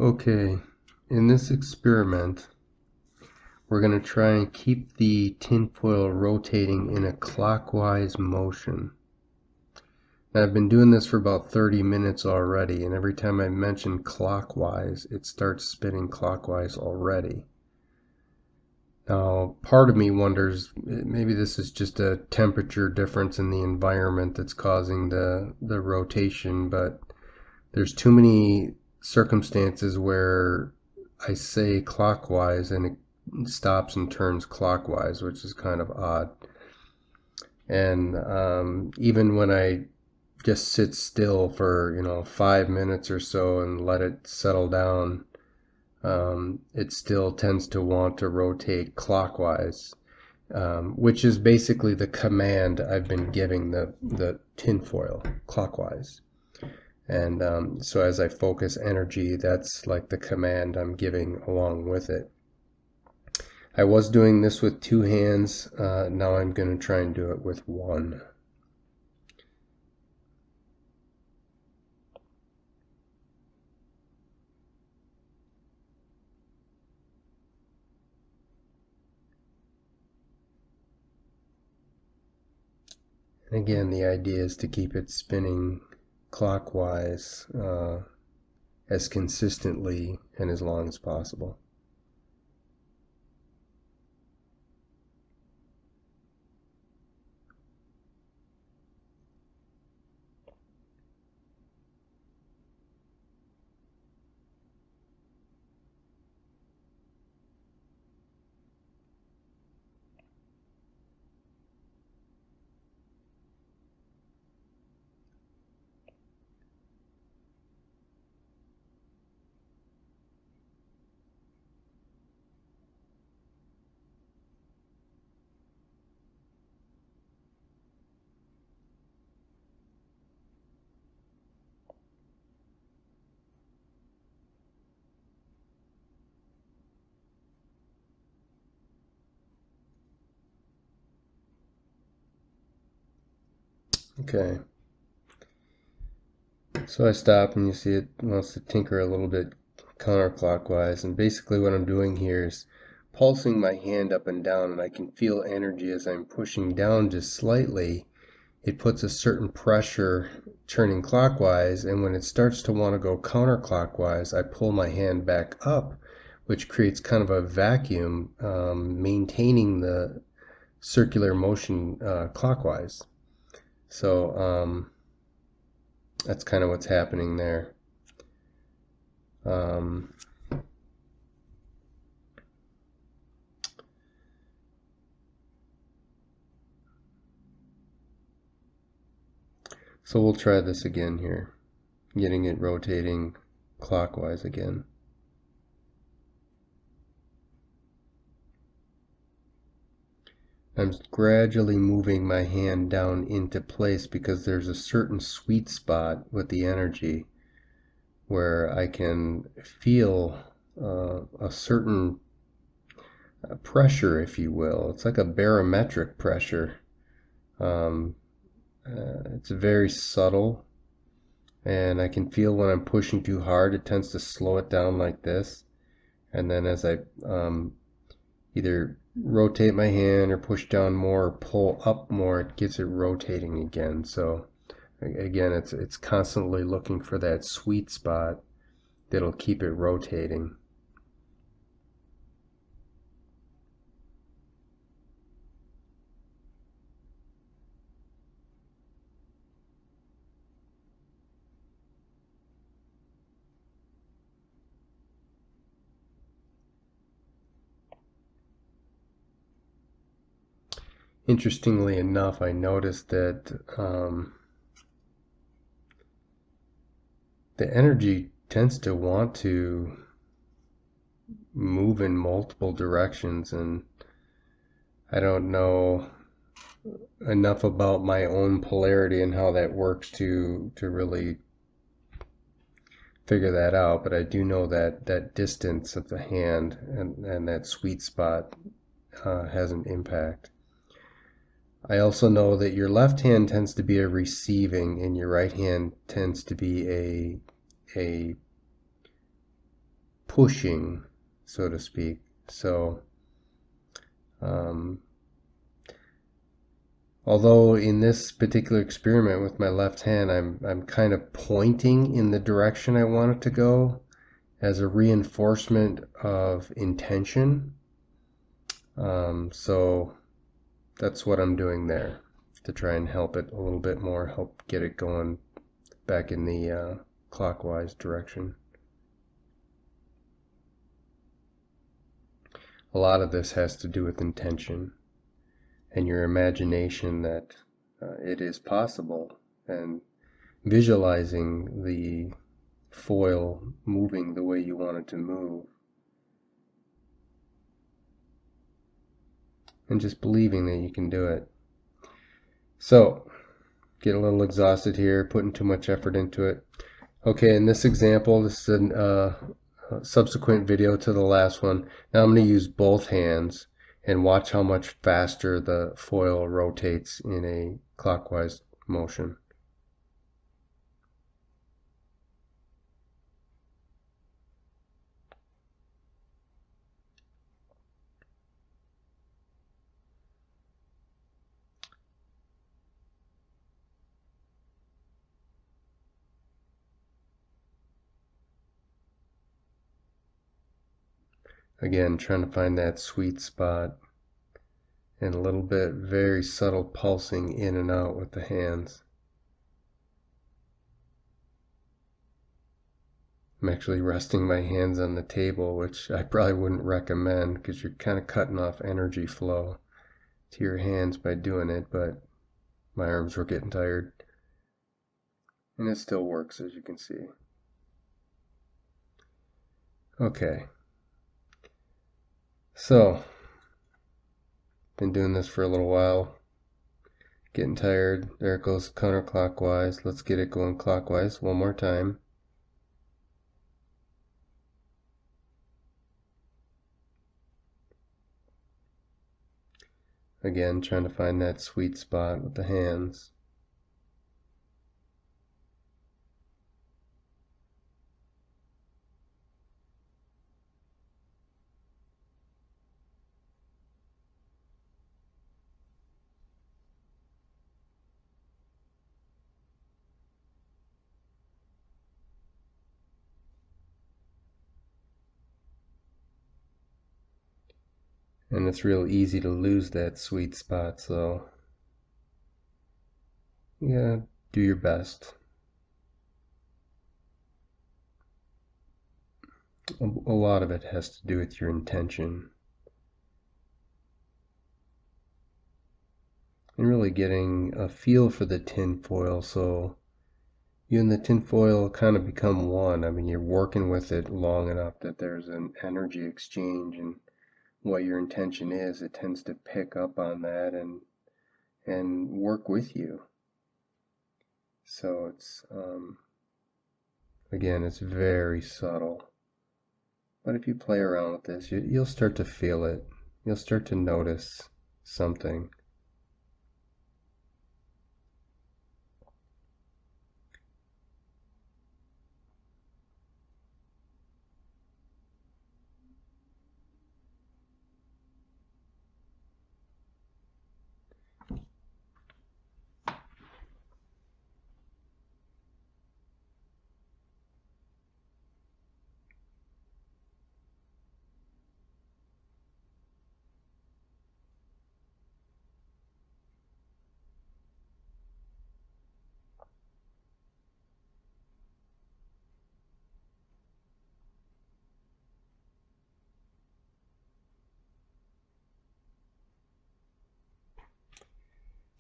Okay, in this experiment, we're going to try and keep the tinfoil rotating in a clockwise motion. Now, I've been doing this for about 30 minutes already, and every time I mention clockwise, it starts spinning clockwise already. Now, part of me wonders, maybe this is just a temperature difference in the environment that's causing the rotation, but there's too many circumstances where I say clockwise and it stops and turns clockwise, which is kind of odd. And even when I just sit still for 5 minutes or so and let it settle down, it still tends to want to rotate clockwise, which is basically the command I've been giving the tinfoil, clockwise. And so as I focus energy, that's like the command I'm giving along with it. I was doing this with 2 hands. Now I'm going to try and do it with 1. And again, the idea is to keep it spinning clockwise as consistently and as long as possible. Okay, so I stop and you see it wants to tinker a little bit counterclockwise, and basically what I'm doing here is pulsing my hand up and down, and I can feel energy as I'm pushing down just slightly. It puts a certain pressure turning clockwise, and when it starts to want to go counterclockwise, I pull my hand back up, which creates kind of a vacuum, maintaining the circular motion clockwise. So that's kind of what's happening there. So we'll try this again here, getting it rotating clockwise again. I'm gradually moving my hand down into place because there's a certain sweet spot with the energy where I can feel a certain pressure, if you will. It's like a barometric pressure. It's very subtle, and I can feel when I'm pushing too hard, it tends to slow it down like this. And then as I either rotate my hand or push down more or pull up more, it gets it rotating again. So again, it's constantly looking for that sweet spot that'll keep it rotating. Interestingly enough, I noticed that the energy tends to want to move in multiple directions, and I don't know enough about my own polarity and how that works to really figure that out, but I do know that that distance of the hand and that sweet spot has an impact. I also know that your left hand tends to be a receiving and your right hand tends to be a pushing, so to speak. So although in this particular experiment with my left hand, I'm kind of pointing in the direction I want it to go as a reinforcement of intention. So that's what I'm doing there to try and help it a little bit more, help get it going back in the clockwise direction. A lot of this has to do with intention and your imagination that it is possible, and visualizing the foil moving the way you want it to move, and just believing that you can do it. So, get a little exhausted here, putting too much effort into it. Okay, in this example, this is a subsequent video to the last one. Now I'm going to use both hands and watch how much faster the foil rotates in a clockwise motion. Again, trying to find that sweet spot, and a little bit very subtle pulsing in and out with the hands. I'm actually resting my hands on the table, which I probably wouldn't recommend because you're kind of cutting off energy flow to your hands by doing it, but my arms were getting tired. And it still works, as you can see. Okay. So, been doing this for a little while. Getting tired. There it goes counterclockwise. Let's get it going clockwise one more time. Again, trying to find that sweet spot with the hands. And it's real easy to lose that sweet spot, so you gotta do your best. A lot of it has to do with your intention. And really getting a feel for the tin foil, so you and the tin foil kind of become one. I mean, you're working with it long enough that there's an energy exchange, and what your intention is, it tends to pick up on that and work with you. So it's again, it's very subtle. But if you play around with this, you'll start to feel it. You'll start to notice something.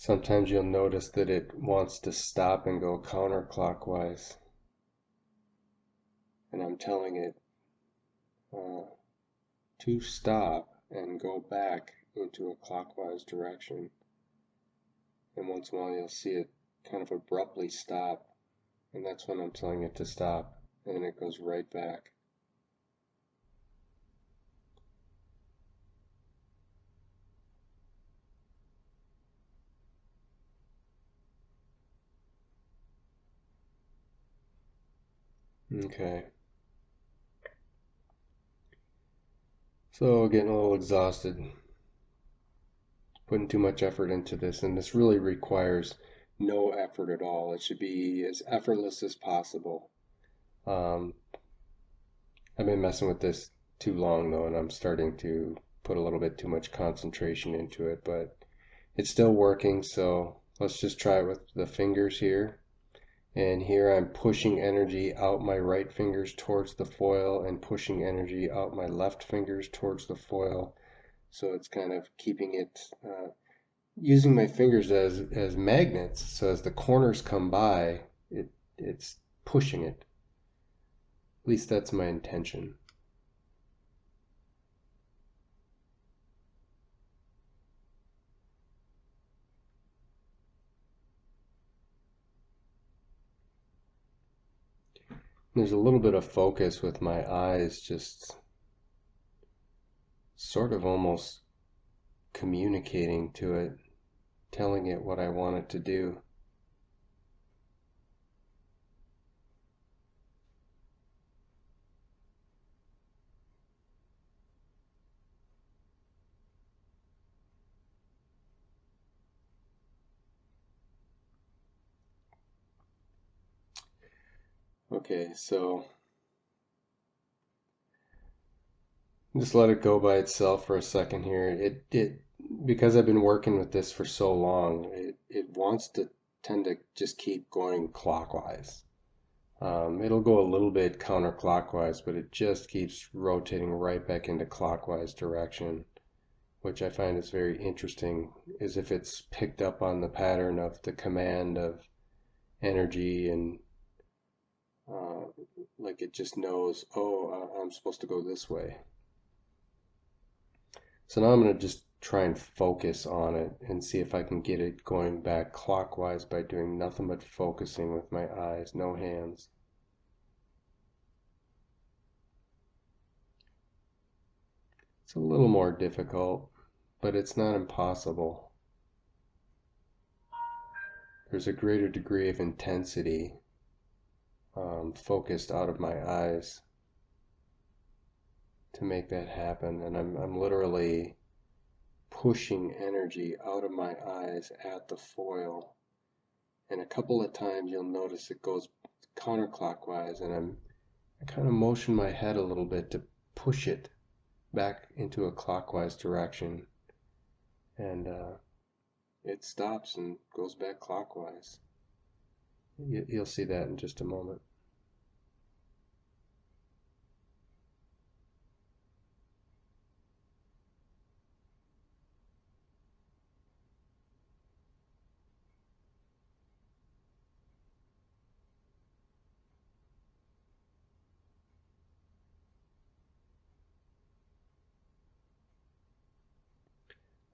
Sometimes you'll notice that it wants to stop and go counterclockwise. And I'm telling it to stop and go back into a clockwise direction. And once in a while you'll see it kind of abruptly stop, and that's when I'm telling it to stop, and then it goes right back. Okay. So getting a little exhausted, putting too much effort into this, and this really requires no effort at all. It should be as effortless as possible. Um, I've been messing with this too long though, and I'm starting to put a little bit too much concentration into it, but it's still working, so let's just try it with the fingers here. And here I'm pushing energy out my right fingers towards the foil and pushing energy out my left fingers towards the foil. So it's kind of keeping it, using my fingers as magnets. So as the corners come by, it's pushing it. At least that's my intention. There's a little bit of focus with my eyes, just sort of almost communicating to it, telling it what I want it to do. Okay, so just let it go by itself for a second here. It because I've been working with this for so long, it wants to tend to just keep going clockwise. It'll go a little bit counterclockwise, but it just keeps rotating right back into clockwise direction, which I find is very interesting, as if it's picked up on the pattern of the command of energy and uh, like it just knows, oh, I'm supposed to go this way. So now I'm going to just try and focus on it and see if I can get it going back clockwise by doing nothing but focusing with my eyes, no hands. It's a little more difficult, but it's not impossible. There's a greater degree of intensity focused out of my eyes to make that happen, and I'm literally pushing energy out of my eyes at the foil. And a couple of times you'll notice it goes counterclockwise, and I kind of motion my head a little bit to push it back into a clockwise direction, and it stops and goes back clockwise. You'll see that in just a moment.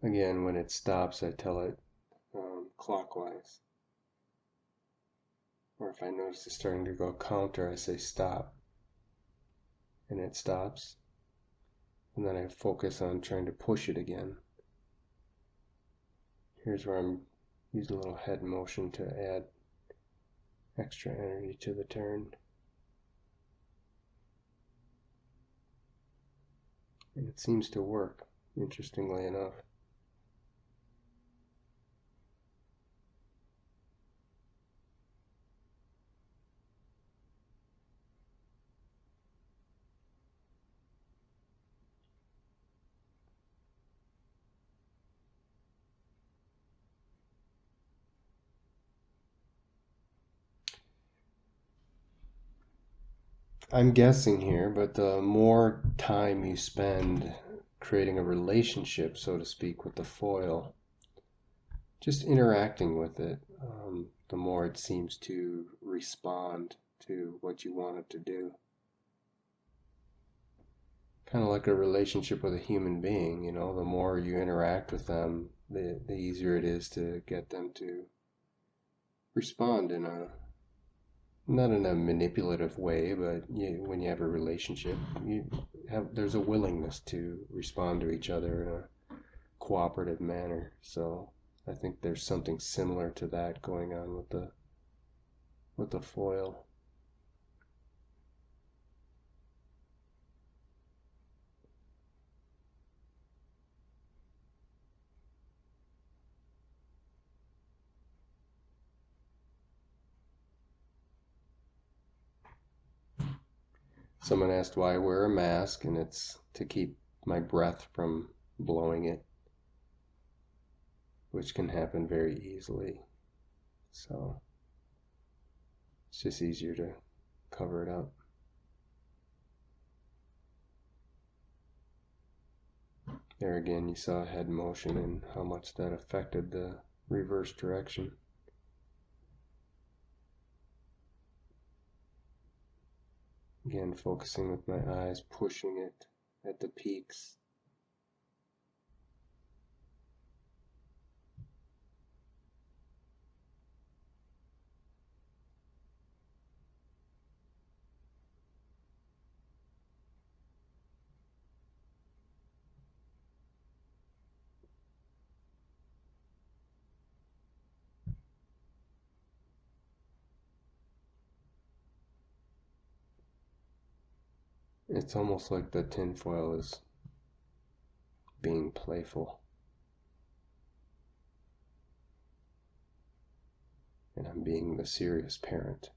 Again, when it stops, I tell it clockwise. Or if I notice it's starting to go counter, I say stop. And it stops. And then I focus on trying to push it again. Here's where I'm using a little head motion to add extra energy to the turn. And it seems to work, interestingly enough. I'm guessing here, but the more time you spend creating a relationship, so to speak, with the foil, just interacting with it, the more it seems to respond to what you want it to do. Kind of like a relationship with a human being, you know, the more you interact with them, the easier it is to get them to respond in a, not in a manipulative way, but when you have a relationship, there's a willingness to respond to each other in a cooperative manner. So I think there's something similar to that going on with the foil. Someone asked why I wear a mask, and it's to keep my breath from blowing it, which can happen very easily. So it's just easier to cover it up. There again, you saw head motion and how much that affected the reverse direction. Again, focusing with my eyes, pushing it at the peaks. It's almost like the tinfoil is being playful. And I'm being the serious parent.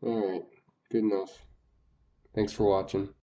Alright, good enough. Thanks for watching.